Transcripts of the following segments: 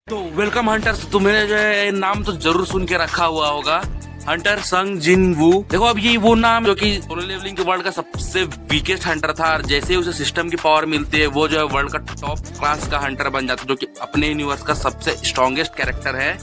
तो welcome hunters, तुम्हें जो है नाम तो जरूर सुन के रखा हुआ होगा, हंटर संग जिन वू। देखो अब ये वो नाम जो कि सोलो लेवलिंग के वर्ल्ड का सबसे वीकेस्ट हंटर था, और जैसे ही उसे सिस्टम की पावर मिलती है वो जो है वर्ल्ड का टॉप क्लास का हंटर बन जाता है, जो कि अपने यूनिवर्स का सबसे स्ट्रॉन्गेस्ट कैरेक्टर है।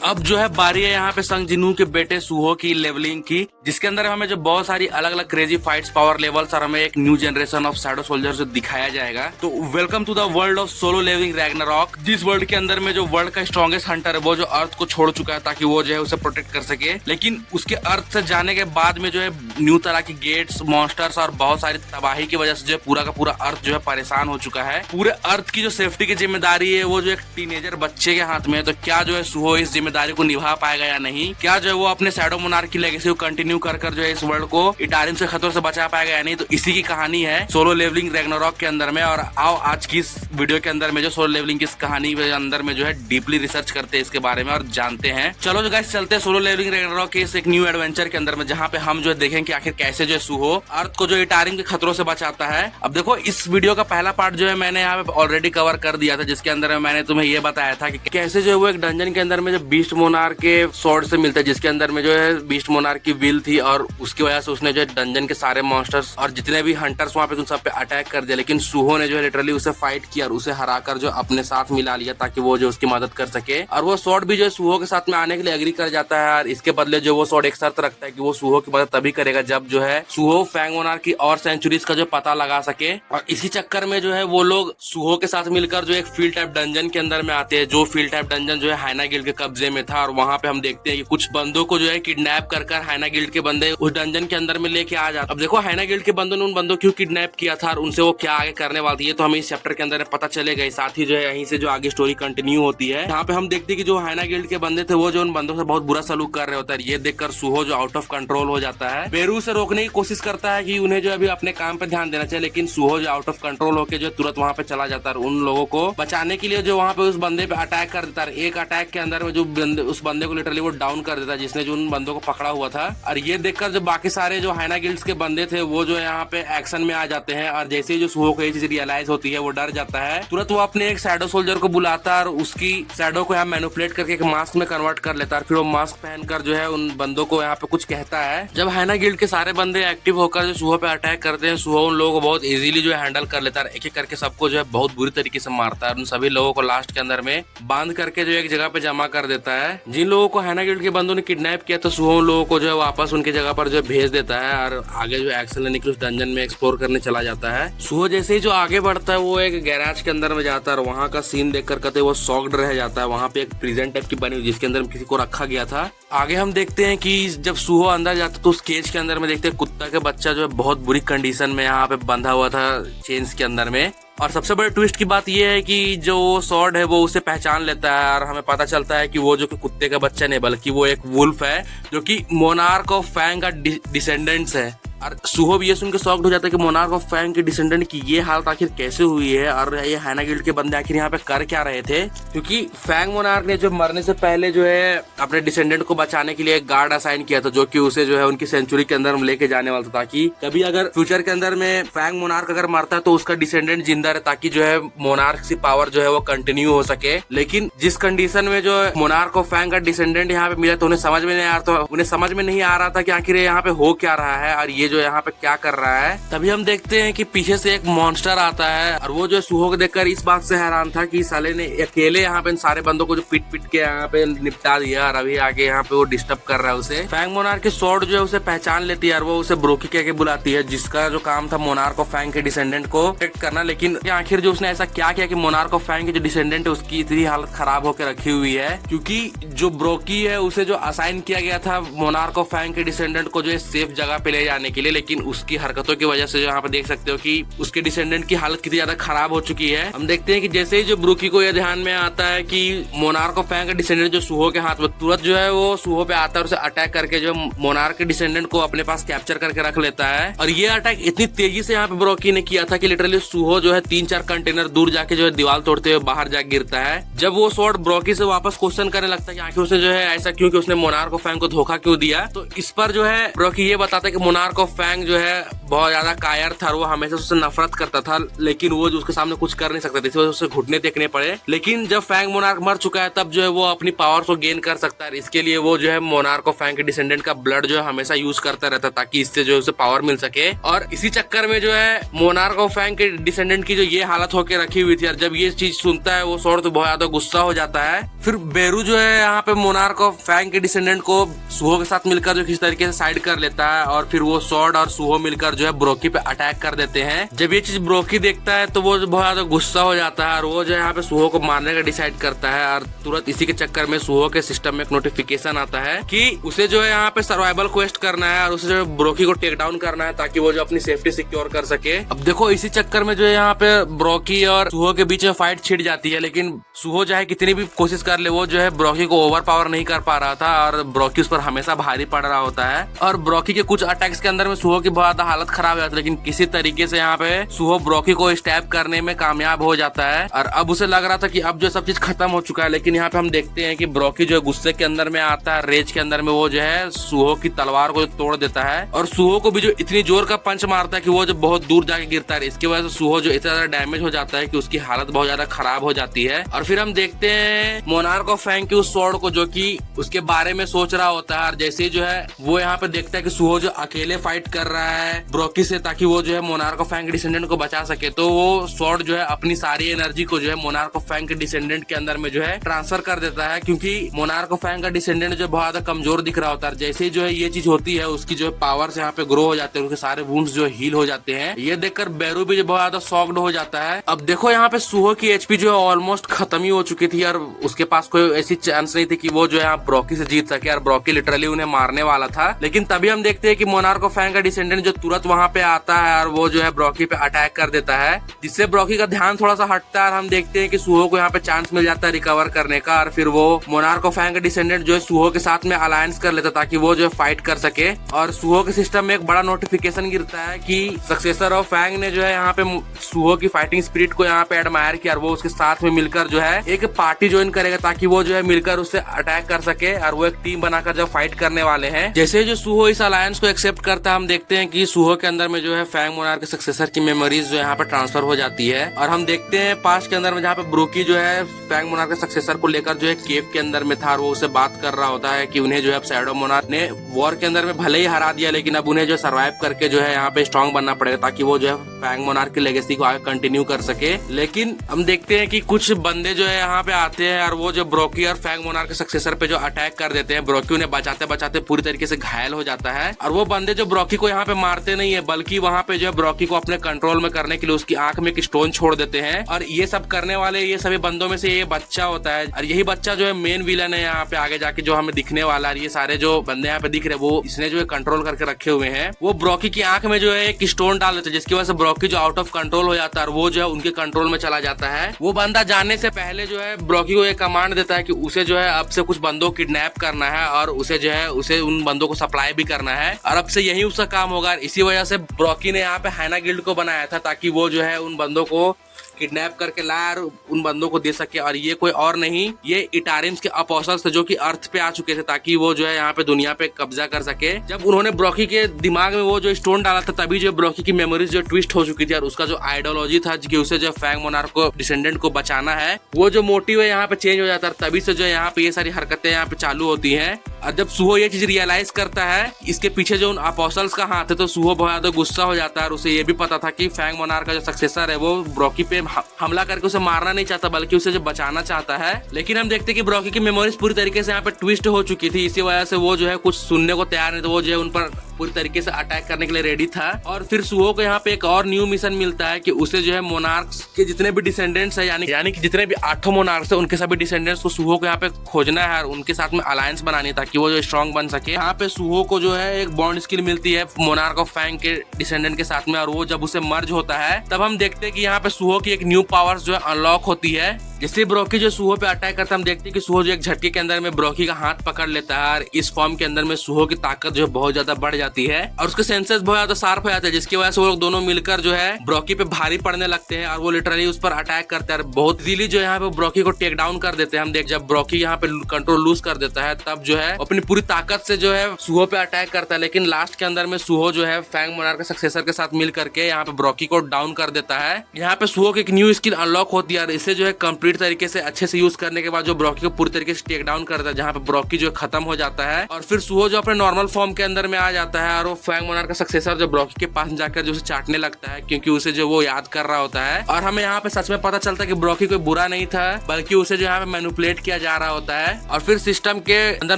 अब जो है बारी है यहाँ पे संग जिनू के बेटे सुहो की लेवलिंग की, जिसके अंदर हमें जो बहुत सारी अलग अलग क्रेजी फाइट्स, पावर लेवल्स और हमें एक new generation of shadow soldier से दिखाया जाएगा। तो welcome to the world of solo leveling Ragnarok. जिस वर्ल्ड के अंदर में जो वर्ल्ड का स्ट्रॉन्गेस्ट हंटर है वो जो अर्थ को छोड़ चुका है ताकि वो जो है उसे प्रोटेक्ट कर सके, लेकिन उसके अर्थ से जाने के बाद में जो है न्यू तरह की गेट्स, मॉन्स्टर्स और बहुत सारी तबाही की वजह से जो है पूरा का पूरा अर्थ जो है परेशान हो चुका है। पूरे अर्थ की जो सेफ्टी की जिम्मेदारी है वो जो एक टीनेजर बच्चे के हाथ में है। तो क्या जो है सुहो इस जिम्मेदारी को निभा पाएगा या नहीं? क्या जो है वो अपने शैडो मोनार्क की लेगेसी को कंटिन्यू कर जो है इस वर्ल्ड को इटारिम से खतरों से बचा पाएगा या नहीं? तो इसी की कहानी है सोलो लेवलिंग रैग्नारॉक के अंदर में। और आओ आज की इस वीडियो के अंदर में जो सोलो लेवलिंग की इस कहानी के अंदर में जो है डीपली रिसर्च करते हैं इसके बारे में और जानते हैं। चलो जो गाइस चलते हैं सोलो लेवलिंग रैग्नारॉक के इस एक न्यू एडवेंचर के अंदर में, जहाँ पे हम जो है देखेंगे कि आखिर कैसे जो है सुहो अर्थ को जो इटारिम के खतरों से बचाता है। अब देखो इस वीडियो का पहला पार्ट जो है मैंने यहाँ पे ऑलरेडी कवर कर दिया था, जिसके अंदर में मैंने तुम्हें ये बताया था कि कैसे जो है वो एक डंजन के अंदर में जो बीस्ट मोनार्क के स्वॉर्ड से मिलता है, जिसके अंदर में जो है बीस्ट मोनार्क की विल थी और उसकी वजह से उसने जो है डंजन के सारे मॉन्स्टर्स और जितने भी हंटर्स वहां पे उन सब पे अटैक कर दिया। लेकिन सुहो ने जो है लिटरली उसे फाइट किया और उसे हराकर जो अपने साथ मिला लिया ताकि वो जो उसकी मदद कर सके। और वो स्वॉर्ड भी जो है सुहो के साथ में आने के लिए एग्री कर जाता है, और इसके बदले जो वो स्वॉर्ड एक शर्त रखता है कि वो सुहो की मदद तभी करेगा जब जो है सुहो फैंग मोनार्क की और सेंचुरीज का जो पता लगा सके। और इसी चक्कर में जो है वो लोग सुहो के साथ मिलकर जो एक फील्ड टाइप डंजन के अंदर में आते हैं, जो फील्ड टाइप डंजन जो है हाइना गिल्ड के कब्जे में था। और वहां पे हम देखते हैं कि कुछ बंदों को जो है किडनैप कर हाइना गिल्ड के बंदे उस डंजन के अंदर में लेके आ जाते। अब देखो हाइना गिल्ड के बंदों ने उन बंदों क्यों किडनैप किया था और उनसे वो क्या आगे करने वाली है, तो हमें इस चैप्टर के अंदर पता चलेगा। साथ ही जो है यहीं से जो आगे स्टोरी कंटिन्यू होती है, यहाँ पे हम देखते हैं कि जो हाइना गिल्ड के बंदे थे वो जो उन बंदों से बहुत बुरा सलूक कर रहे होता है। ये देखकर सुहो जो आउट ऑफ कंट्रोल हो जाता है, बेरू से रोकने की कोशिश करता है कि उन्हें जो अभी अपने काम पे ध्यान देना चाहिए, लेकिन सुहो जो आउट ऑफ कंट्रोल होकर जो तुरंत वहां पे चला जाता है। उन लोगों को बचाने के लिए जो वहां पे उस बंदे पे अटैक कर देता है। एक अटैक के अंदर में जो उस बंदे को लिटरली वो डाउन कर देता है जिसने जो उन बंदों को पकड़ा हुआ था। और ये देखकर जो बाकी सारे जो हाइना गिल्ड्स के बंदे थे वो जो यहाँ पे एक्शन में आ जाते हैं। और जैसे ही जो सुहो को ये चीज रियलाइज होती है वो डर जाता है, तुरंत वो अपने एक शैडो सोल्जर को बुलाता है और उसकी शैडो को यहाँ मैनिपुलेट करके एक मास्क में कन्वर्ट कर लेता है। फिर वो मास्क पहनकर जो है उन बंदों को यहाँ पे कुछ कहता है। जब हाइना गिल्ड के सारे बंदे एक्टिव होकर जो सुहो पे अटैक करते हैं, सुहो उन लोगों को बहुत इजीली जो है हैंडल कर लेता है, एक एक करके सबको जो है बहुत बुरी तरीके से मारता है। उन सभी लोगों को लास्ट के अंदर में बांध करके जो एक जगह पे जमा कर देता है। जिन लोगों को हाइना गिल्ड के बंदों ने किडनैप किया तो सुहो उन लोगों को जो है वापस उनकी जगह पर जो भेज देता है और आगे जो एक्शन लेने के उस डंजन में एक्सप्लोर करने चला जाता है। सुहो जैसे ही जो आगे बढ़ता है वो एक गैराज के अंदर में जाता है और वहाँ का सीन देखकर कहते वो शॉक्ड रह जाता है। वहाँ पे एक प्रिजन टाइप की बनी हुई जिसके अंदर किसी को रखा गया था। आगे हम देखते हैं कि जब सुहो अंदर जाता है तो उस केज के अंदर में देखते हैं कुत्ता के बच्चा जो है बहुत बुरी कंडीशन में यहाँ पे बंधा हुआ था चेन्स के अंदर में। और सबसे बड़े ट्विस्ट की बात यह है कि जो सॉर्ड है वो उसे पहचान लेता है और हमें पता चलता है कि वो जो कि कुत्ते का बच्चा नहीं बल्कि वो एक वुल्फ है जो कि मोनार्क ऑफ फैंग का डिसेंडेंट्स है। और सुहो भी ये सुन के शॉक्ड हो जाता है कि मोनार्क ऑफ फैंग के डिसेंडेंट की ये हालत आखिर कैसे हुई है और ये हाइना गिल्ड के बंदे आखिर यहाँ पे कर क्या रहे थे। क्योंकि फैंग मोनार्क ने जो मरने से पहले जो है अपने डिसेंडेंट को बचाने के लिए एक गार्ड असाइन किया था, जो कि उसे जो है उनकी सेंचुरी के अंदर लेके जाने वाला था, ताकि कभी अगर फ्यूचर के अंदर में फैंग मोनार्क अगर मरता है तो उसका डिसेंडेंट जिंदा रहे, ताकि जो है मोनार्क की पावर जो है वो कंटिन्यू हो सके। लेकिन जिस कंडीशन में जो मोनार्क ऑफ फैंग का डिसेंडेंट यहाँ पे मिला तो उन्हें समझ में नहीं आ रहा था कि आखिर यहाँ पे हो क्या रहा है और ये जो यहाँ पे क्या कर रहा है। तभी हम देखते हैं कि पीछे से एक मॉन्स्टर आता है और वो जो सुहो को देखकर इस बात से हैरान था कि साले ने अकेले यहाँ पे इन सारे बंदों को जो पीट के यहाँ पे निपटा दिया और अभी आगे यहाँ पे वो डिस्टर्ब कर रहा है उसे। फैंग मोनार्क की स्वॉर्ड जो है उसे पहचान लेती है और वो उसे ब्रोकी कह के बुलाती है, जिसका जो काम था मोनार्क ऑफ फैंग के डिसेंडेंट को प्रोटेक्ट करना। लेकिन आखिर जो उसने ऐसा क्या किया कि मोनार्क ऑफ फैंग के जो डिसेंडेंट है उसकी इतनी हालत खराब होकर रखी हुई है, क्योंकि जो ब्रोकी है उसे जो असाइन किया गया था मोनार्क ऑफ फैंग के डिसेंडेंट को जो है सेफ जगह पे ले जाने के लिए, लेकिन उसकी हरकतों की वजह से यहाँ पे देख सकते हो कि उसके डिसेंडेंट की हालत कितनी ज्यादा खराब हो चुकी है। हम देखते हैं कि जैसे ही जो ब्रूकी को यह ध्यान में आता है कि मोनार्क ऑफ फैंग का डिसेंडेंट जो सुहो के हाथ में, तुरंत जो है वो सुहो पे आता है और उसे अटैक करके जो मोनार्क के डिसेंडेंट को अपने पास कैप्चर करके रख लेता है। और ये अटैक इतनी तेजी से यहाँ पे ब्रोकी ने किया था कि लिटरली सुहो जो है 3-4 कंटेनर दूर जाके जो है दीवार तोड़ते हुए बाहर जा गिरता है। जब वो स्वॉर्ड ब्रोकी से वापस क्वेश्चन करने लगता है कि आखिर उसने जो है ऐसा क्यों कि उसने मोनार्क ऑफ फैंग को धोखा क्यों दिया, तो इस पर जो है ब्रोकी ये बताता है कि मोनार्क ऑफ ऑफ फैंग जो है बहुत ज्यादा कायर था, वो हमेशा उससे नफरत करता था, लेकिन वो जो उसके सामने कुछ कर नहीं सकता था, इस वजह से उसे घुटने टेकने पड़े। लेकिन जब फैंग मोनार्क मर चुका है तब जो है वो अपनी पावर को गेन कर सकता है। इसके लिए वो जो है मोनार्क ऑफ फैंग के डिसेंडेंट का ब्लड जो है हमेशा यूज करता रहता है, ताकि इससे जो है उसे पावर मिल सके। और इसी चक्कर में जो है मोनार्क ऑफ फैंग के डिसेंडेंट की जो ये हालत होके रखी हुई थी, और जब ये चीज सुनता है वो सॉर्ड तो बहुत ज्यादा गुस्सा हो जाता है। फिर बेरू जो है यहाँ पे मोनार्क ऑफ फैंग के डिसेंडेंट को सुहो के साथ मिलकर जो किसी तरीके से साइड कर लेता है, और फिर वो सॉर्ड और सुहो मिलकर जो है ब्रोकी पे अटैक कर देते हैं। जब ये चीज ब्रोकी देखता है तो वो बहुत ज्यादा गुस्सा हो जाता है, और वो जो है यहाँ पे सुहो को मारने का डिसाइड करता है। और तुरंत इसी के चक्कर में सुहो के सिस्टम में एक नोटिफिकेशन आता है कि उसे जो है यहाँ पे सर्वाइवल क्वेस्ट करना है, और उसे जो है ब्रोकी को टेक डाउन करना है, ताकि वो जो अपनी सेफ्टी सिक्योर कर सके। अब देखो इसी चक्कर में जो है यहाँ पे ब्रोकी और सुहो के बीच में फाइट छिड़ जाती है, लेकिन सुहो चाहे कितनी भी कोशिश कर ले वो जो है ब्रोकी को ओवर पावर नहीं कर पा रहा था, और ब्रोकी उस पर हमेशा भारी पड़ रहा होता है। और ब्रोकी के कुछ अटैक्स के अंदर में सुहो की बहुत ज्यादा हालत खराब हो जाती है, लेकिन किसी तरीके से यहाँ पे सुहो ब्रोकी को स्टैब करने में कामयाब हो जाता है। और अब उसे लग रहा था कि अब जो सब चीज खत्म हो चुका है, लेकिन यहाँ पे हम देखते हैं कि ब्रोकी जो गुस्से के अंदर में आता है, रेज के अंदर में वो जो है सुहो की तलवार को तोड़ देता है, और सुहो को भी जो इतनी जोर का पंच मारता है कि वो जो बहुत दूर जाके गिरता है। इसकी वजह से सुहो जो इतना ज्यादा डैमेज हो जाता है कि उसकी हालत बहुत ज्यादा खराब हो जाती है। और फिर हम देखते हैं मोनार्क ऑफ फैंग के उस स्वॉर्ड को, जो कि उसके बारे में सोच रहा होता है। और जैसे ही जो है वो यहाँ पे देखता है कि सुहो जो अकेले फाइट कर रहा है ब्रोकी से, ताकि वो जो है मोनार्क ऑफ फैंग के डिसेंडेंट को बचा सके, तो वो स्वॉर्ड जो है अपनी सारी एनर्जी को जो है मोनार्क ऑफ फैंग के डिसेंडेंट के अंदर में जो है ट्रांसफर कर देता है, क्योंकि मोनार्क ऑफ फैंग का डिसेंडेंट जो बहुत ज्यादा कमजोर दिख रहा होता है। जैसे ही जो है ये चीज होती है, उसकी जो है पावर्स यहाँ पे ग्रो हो जाते हैं, उसके सारे वुंड्स जो हील हो जाते हैं। ये देखकर बेरू भी जो बहुत ज्यादा शॉक्ड हो जाता है। अब देखो यहाँ पे सुहो की एचपी जो है ऑलमोस्ट खत्म ही हो चुकी थी, और उसके पास कोई ऐसी चांस नहीं थी कि वो जो है ब्रोकी से जीत सके, और ब्रोकी लिटरली उन्हें मारने वाला था। लेकिन तभी हम देखते हैं कि मोनार्क ऑफ फैंग का डिसेंडेंट जो तुरंत वहां पे आता है, और वो जो है ब्रोकी पे अटैक कर देता है, जिससे ब्रोकी का ध्यान थोड़ा सा हटता है। और हम देखते हैं कि सुहो को यहाँ पे चांस मिल जाता है रिकवर करने का, और फिर वो मोनार्क ऑफ फैंग का डिसेंडेंट जो है सुहो के साथ में अलायंस कर लेता, ताकि वो जो है फाइट कर सके। और सुहो के सिस्टम में एक बड़ा नोटिफिकेशन गिरता है कि सक्सेसर ऑफ फैंग ने जो है यहाँ पे सुहो की फाइटिंग स्पिरिट को यहाँ पे एडमायर किया, और वो उसके साथ में मिलकर जो है एक पार्टी ज्वाइन करेगा, ताकि वो जो है मिलकर उससे अटैक कर सके, और वो एक टीम बनाकर जो फाइट करने वाले हैं। जैसे जो सुहो इस अलायंस को एक्सेप्ट करता है, हम देखते हैं कि सुहो के अंदर में जो है फैंग मोनार्क के सक्सेसर की मेमोरीज जो यहाँ पे ट्रांसफर हो जाती है। और हम देखते हैं पास्ट के अंदर में जहाँ पे ब्रोकी जो है फैंग मोनार्क के सक्सेसर को लेकर जो है केव के अंदर में था, और वो उससे बात कर रहा होता है कि उन्हें जो है शैडो मोनार्क ने वॉर के अंदर में भले ही हरा दिया, लेकिन अब उन्हें जो सर्वाइव करके जो है यहाँ पे स्ट्रॉन्ग बनना पड़ेगा, ताकि वो जो है फैंग मोनार्क की लेगेसी को आगे कंटिन्यू कर सके। लेकिन हम देखते हैं कि कुछ बंदे जो है यहाँ पे आते हैं, और वो जो ब्रोकी और फैंग मोनार्क के सक्सेसर पे जो अटैक कर देते हैं। ब्रोकी उन्हें बचाते बचाते पूरी तरीके से घायल हो जाता है, और वो बंदे जो ब्रोकी को यहाँ पे मारते नहीं है, बल्कि वहाँ पे जो है ब्रोकी को अपने कंट्रोल में करने के लिए उसकी आंख में एक स्टोन छोड़ देते हैं। और ये सब करने वाले ये सभी बंदों में से ये बच्चा होता है, और यही बच्चा जो है मेन विलन है यहाँ पे आगे जाके जो हमें दिखने वाला है। ये सारे जो बंदे यहाँ पे दिख रहे हैं वो इसने जो है कंट्रोल करके रखे हुए हैं। वो ब्रोकी की आंख में जो है एक स्टोन डाल देते हैं, जिसकी वजह से ब्रोकी जो आउट ऑफ कंट्रोल हो जाता है, और वो जो है उनके कंट्रोल में चला जाता है। वो बंदा जाने से पहले जो है ब्रोकी को एक कमांड देता है कि उसे जो है अब से कुछ बंदों को किडनैप करना है, और उसे जो है उसे उन बंदों को सप्लाई भी करना है, और अब से यही उसका काम होगा। इसी वजह से ब्रोकी ने यहाँ पे हाइना गिल्ड को बनाया था, ताकि वो जो है उन बंदों को किडनैप करके लाया और उन बंदों को दे सके। और ये कोई और नहीं, ये इटारिम्स के अपोस्टल्स थे, जो कि अर्थ पे आ चुके थे, ताकि वो जो है यहाँ पे दुनिया पे कब्जा कर सके। जब उन्होंने ब्रोकी के दिमाग में वो जो स्टोन डाला था, तभी जो ब्रोकी की मेमोरीज जो ट्विस्ट हो चुकी थी, और उसका जो आइडियोलॉजी था कि उसे जो फैंग मोनार्क को डिसेंडेंट को बचाना है, वो जो मोटिव है यहाँ पे चेंज हो जाता है। तभी से जो है यहाँ पे ये सारी हरकतें यहाँ पे चालू होती है। और जब सुहो ये चीज रियलाइज करता है इसके पीछे जो उन अपोस्टल्स का हाथ है, तो सुहो बहुत ज्यादा गुस्सा हो जाता है, और उसे ये भी पता था कि फैंग मोनार्क का जो सक्सेसर है वो ब्रोकी पे हमला करके उसे मारना नहीं चाहता, बल्कि उसे जो बचाना चाहता है। लेकिन हम देखते हैं कि ब्रोकी की मेमोरीज पूरी तरीके से यहाँ पे ट्विस्ट हो चुकी थी, इसी वजह से वो जो है कुछ सुनने को तैयार नहीं, तो वो जो है उन पर पूरी तरीके से अटैक करने के लिए रेडी था। और फिर सुहो को यहाँ पे एक और न्यू मिशन मिलता है कि उसे जो है मोनार्क्स के जितने भी डिसेंडेंट्स है, यानी कि जितने भी 8 मोनार्क्स है, उनके सभी डिसेंडेंट्स को सुहो को यहाँ पे खोजना है, और उनके साथ में अलायंस बनानी है, ताकि वो जो स्ट्रॉन्ग बन सके। यहाँ पे सुहो को जो है एक बॉन्ड स्किल मिलती है मोनार्क ऑफ फैंग के डिसेंडेंट के साथ में, और वो जब उसे मर्ज होता है, तब हम देखते हैं कि यहाँ पे सुहो की एक न्यू पावर्स जो है अनलॉक होती है। जैसे ब्रोकी जो सुहो पे अटैक करता है, हम देखते हैं कि सुहो जो एक झटके के अंदर में ब्रोकी का हाथ पकड़ लेता है और इस फॉर्म के अंदर में सुहो की ताकत जो है बहुत ज्यादा बढ़ जाती है और उसके सेंसेस बहुत ज्यादा शार्प हो जाते हैं, जिसकी वजह से वो लोग दोनों मिलकर जो है ब्रोकी पे भारी पड़ने लगते हैं और वो लिटरली उस पर अटैक करते हैं। बहुत इजीली जो यहाँ पे ब्रोकी को टेक डाउन कर देते हैं। हम देख जब ब्रोकी यहाँ पे कंट्रोल लूज कर देता है तब जो है अपनी पूरी ताकत से जो है सुहो पे अटैक करता है, लेकिन लास्ट के अंदर में सुहो जो है फैंग मोनार्क के सक्सेसर के साथ मिल करके यहाँ पे ब्रोकी को डाउन कर देता है। यहाँ पे सुहो की एक न्यू स्किल अनलॉक होती है और इसे जो है कंप्लीट तरीके से अच्छे से यूज करने के बाद जो ब्रोकी को पूरी तरीके से टेक डाउन करता है, जहाँ पे ब्रोकी जो खत्म हो जाता है और फिर सुहो जो अपने नॉर्मल फॉर्म के अंदर में आ जाता है और वो फैंग मोनार्क का सक्सेसर जो ब्रोकी के पास जाकर जो उसे चाटने लगता है क्योंकि उसे जो वो याद कर रहा होता है। और हमें यहाँ पे सच में पता चलता है कि ब्रोकी कोई बुरा नहीं था बल्कि उसे जो यहाँ पे मैनिपुलेट किया जा रहा होता है। और फिर सिस्टम के अंदर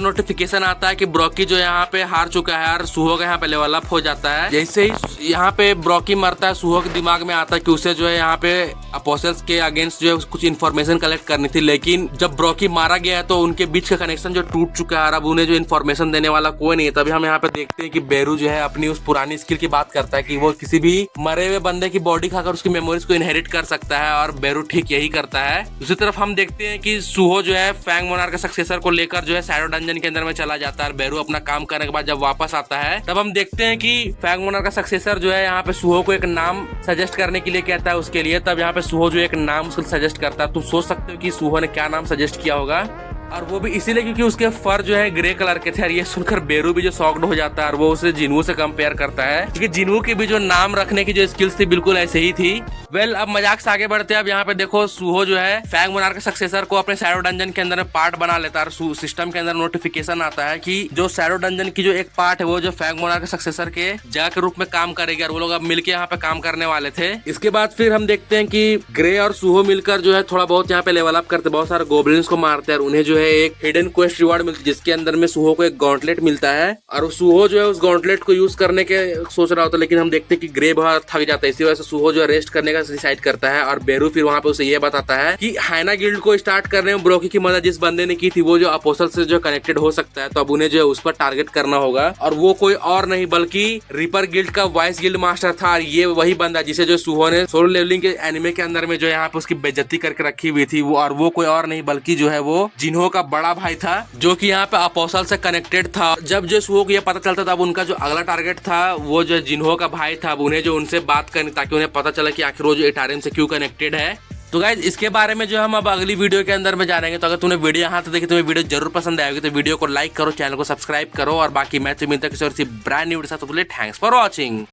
नोटिफिकेशन आता है कि ब्रोकी जो यहाँ पे हार चुका है और सुहो का यहाँ पे लेवल अप हो जाता है। जैसे ही यहाँ पे ब्रोकी मरता है, सुहो के दिमाग में आता है कि उसे जो है यहाँ पे अपोस्टल्स के अगेंस्ट जो है कुछ इन्फॉर्मेशन कलेक्ट करनी थी, लेकिन जब ब्रोकी मारा गया है तो उनके बीच का कनेक्शन जो टूट चुका है और अब उन्हें जो इन्फॉर्मेशन देने वाला कोई नहीं है। तभी हम यहाँ पे देखते हैं कि बेरू जो है अपनी उस पुरानी स्किल की बात करता है कि वो किसी भी मरे हुए बंदे की बॉडी खाकर उसकी मेमोरीज को इनहेरिट कर सकता है और बेरू ठीक यही करता है। दूसरी तरफ हम देखते हैं कि सुहो जो है फैंग मोनार्क के सक्सेसर को लेकर जो है शैडो डंजन के अंदर में चला जाता है। बेरू अपना काम करने के बाद जब वापस आता है तब हम देखते हैं कि फैंग मोनार्क का सक्सेसर जो है यहाँ पे सुहो को एक नाम सजेस्ट करने के लिए कहता है उसके लिए। तब यहाँ पे सुहो जो एक नाम उसको सजेस्ट करता है। तुम सोच सकते हो कि सुहो ने क्या नाम सजेस्ट किया होगा, और वो भी इसीलिए क्योंकि उसके फर जो है ग्रे कलर के थे। और ये सुनकर बेरू भी जो शॉक्ड हो जाता है और वो उसे जिनवू से कंपेयर करता है क्योंकि जिनवू की भी जो नाम रखने की जो स्किल्स थी बिल्कुल ऐसे ही थी। वेल अब मजाक से आगे बढ़ते हैं। अब यहाँ पे देखो सुहो जो है फैंग मोनार्क के सक्सेसर को अपने शैडो डंजन के अंदर पार्ट बना लेता है और सिस्टम के अंदर नोटिफिकेशन आता है कि जो शैडो डंजन की जो एक पार्ट है वो जो फैंग मोनार्क के सक्सेसर के जगह के रूप में काम करेगी और वो लोग अब मिलकर यहाँ पे काम करने वाले थे। इसके बाद फिर हम देखते हैं कि ग्रे और सुहो मिलकर जो है थोड़ा बहुत यहाँ पे लेवल अप करते, बहुत सारे गोब्लिन्स को मारते हैं और उन्हें जो है एक हिडन क्वेस्ट रिवार्ड मिलती है जिसके अंदर में सुहो को एक गॉन्टलेट मिलता है और सुहो जो है उस गॉन्टलेट को यूज करने के सोच रहा होता है, लेकिन हम देखते हैं कि ग्रे बहुत थक जाता है। इसी वजह से सुहो जो रेस्ट करने का डिसाइड करता है और बेरू फिर वहां पे उसे ये बताता है कि हाइना गिल्ड को स्टार्ट करने में ब्रोकी की मदद जिस बंदे ने की थी वो जो अपोस्टल से जो कनेक्टेड हो सकता है, तो अब उन्हें जो है उस पर टारगेट करना होगा और वो कोई और नहीं बल्कि रिपर गिल्ड का वाइस गिल्ड मास्टर था। और ये वही बंदा जिसे जो सुहो ने सोलो लेवलिंग के एनिमे के अंदर में जो यहाँ पे उसकी बेइज्जती करके रखी हुई थी वो, और वो कोई और नहीं बल्कि जो है वो जिन्हो का बड़ा भाई था जो कि यहाँ पे अपोस्टल से कनेक्टेड था। जब जो सुहो को ये पता चलता था अब उनका जो अगला टारगेट था वो जो जिन्हो का भाई था, अब उन्हें जो उनसे बात करनी ताकि उन्हें पता चला कि आखिर वो जो इटारियन से क्यों कनेक्टेड है। तो गाइज इसके बारे में जो हम अब अगली वीडियो के अंदर में जानेंगे। तो अगर तूने वीडियो यहाँ तक देखी, तुम्हें वीडियो जरूर पसंद आएगी तो वीडियो को लाइक करो, चैनल को सब्सक्राइब करो और बाकी मैं तो मिलता किसी और ब्रांड न्यू वीडियो के साथ। तो थैंक्स फॉर वॉचिंग।